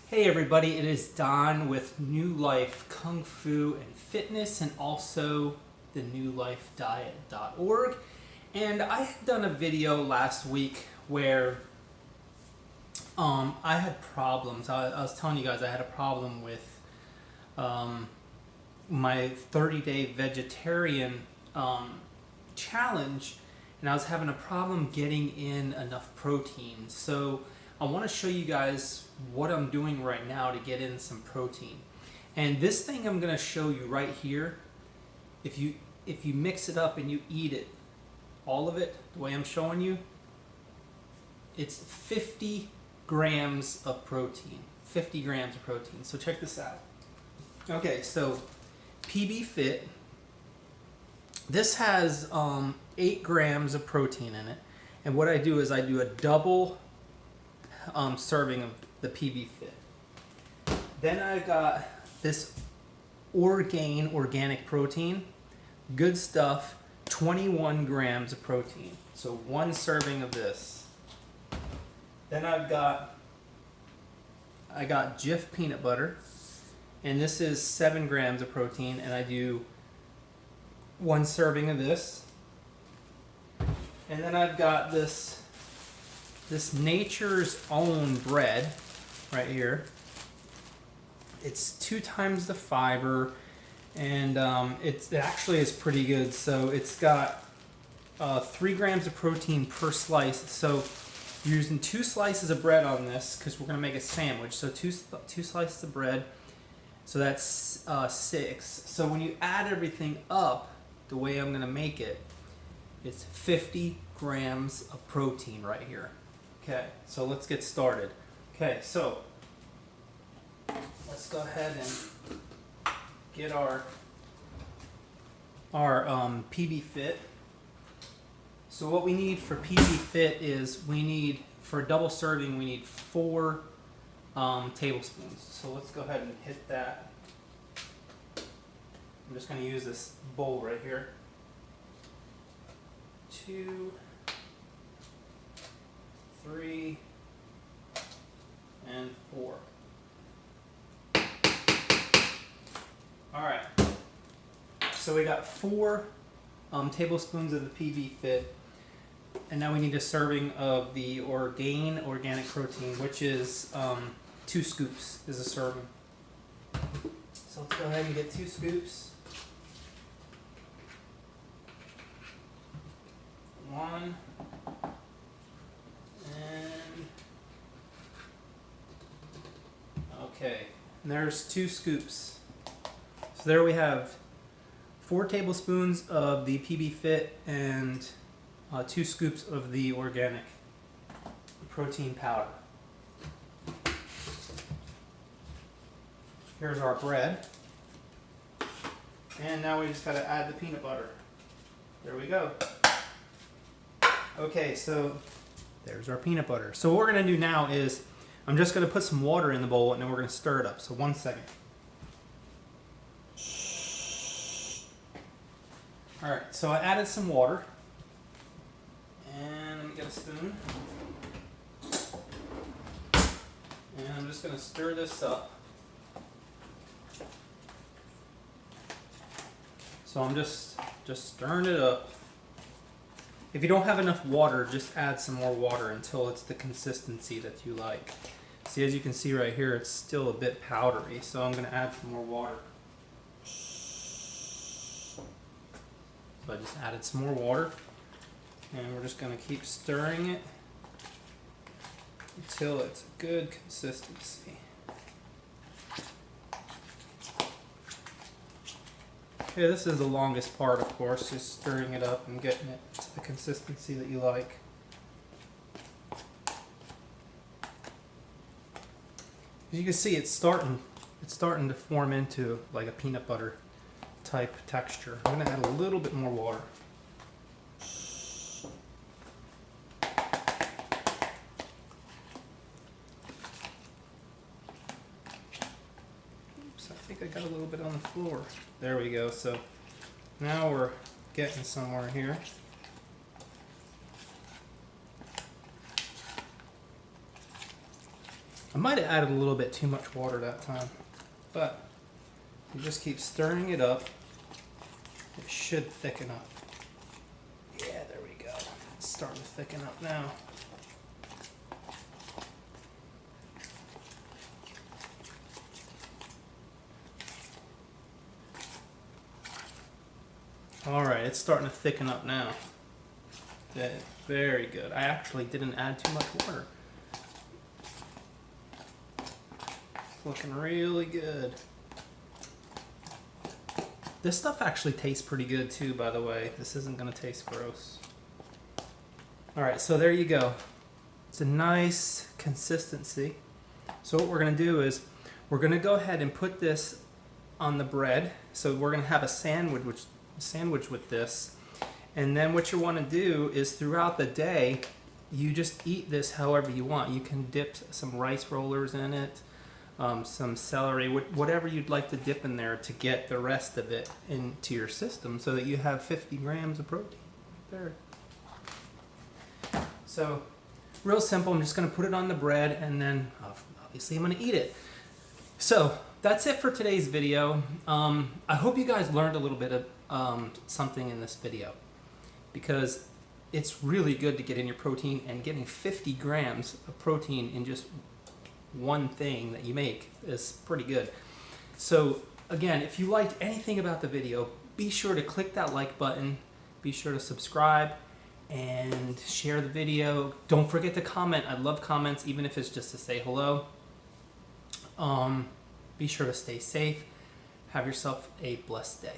Hey everybody, it is Don with New Life Kung Fu and Fitness and also the newlifediet.org. And I had done a video last week where I had problems. I was telling you guys I had a problem with my 30-day vegetarian challenge, and I was having a problem getting in enough protein. So I want to show you guys what I'm doing right now to get in some protein. And this thing I'm going to show you right here, if you mix it up and you eat it, all of it, the way I'm showing you, it's 50 grams of protein. 50 grams of protein. So check this out. Okay, so PB Fit, this has 8 grams of protein in it. And what I do is I do a double serving of the PB Fit. Then I got this Orgain organic protein, good stuff, 21 grams of protein. So one serving of this. Then I got Jif peanut butter, and this is 7 grams of protein, and I do one serving of this. And then I've got this Nature's Own bread right here. It's 2 times the fiber, and it actually is pretty good. So it's got 3 grams of protein per slice. So you're using 2 slices of bread on this because we're going to make a sandwich. So two slices of bread. So that's 6. So when you add everything up the way I'm going to make it, it's 50 grams of protein right here. Okay, so let's get started. Okay, so let's go ahead and get our PB Fit. So what we need for PB Fit is for a double serving, we need 4 tablespoons. So let's go ahead and hit that. I'm just going to use this bowl right here. 2, 3, and 4. Alright, so we got 4 tablespoons of the PB Fit, and now we need a serving of the Orgain organic protein, which is 2 scoops is a serving. So let's go ahead and get 2 scoops. 1 and okay, and there's 2 scoops. So there we have 4 tablespoons of the PB Fit and 2 scoops of the organic protein powder. Here's our bread, and now we just got to add the peanut butter. There we go. Okay, so there's our peanut butter. So what we're going to do now is I'm just going to put some water in the bowl, and then we're going to stir it up. So 1 second. Alright, so I added some water. And let me get a spoon. And I'm just going to stir this up. So I'm just stirring it up. If you don't have enough water, just add some more water until it's the consistency that you like. See, as you can see right here, it's still a bit powdery, so I'm going to add some more water. So I just added some more water, and we're just going to keep stirring it until it's a good consistency. Okay, this is the longest part, of course, just stirring it up and getting it to the consistency that you like. As you can see, it's starting to form into like a peanut butter type texture. I'm going to add a little bit more water. Oops, I think I got a little bit on the floor. There we go. So now we're getting somewhere here. I might have added a little bit too much water that time, but you just keep stirring it up. It should thicken up. Yeah, there we go. It's starting to thicken up now. All right, it's starting to thicken up now. Okay, very good. I actually didn't add too much water. It's looking really good. This stuff actually tastes pretty good too, by the way. This isn't gonna taste gross. All right, so there you go. It's a nice consistency. So what we're gonna do is we're gonna go ahead and put this on the bread. So we're gonna have a sandwich with this. And then what you wanna do is throughout the day, you just eat this however you want. You can dip some rice rollers in it, some celery, whatever you'd like to dip in there to get the rest of it into your system so that you have 50 grams of protein there. So real simple. I'm just going to put it on the bread and then obviously I'm going to eat it. So that's it for today's video. I hope you guys learned a little bit of something in this video, because it's really good to get in your protein, and getting 50 grams of protein in just one thing that you make is pretty good. So again, if you liked anything about the video, be sure to click that like button, be sure to subscribe and share the video. Don't forget to comment. I love comments, even if it's just to say hello. Be sure to stay safe. Have yourself a blessed day.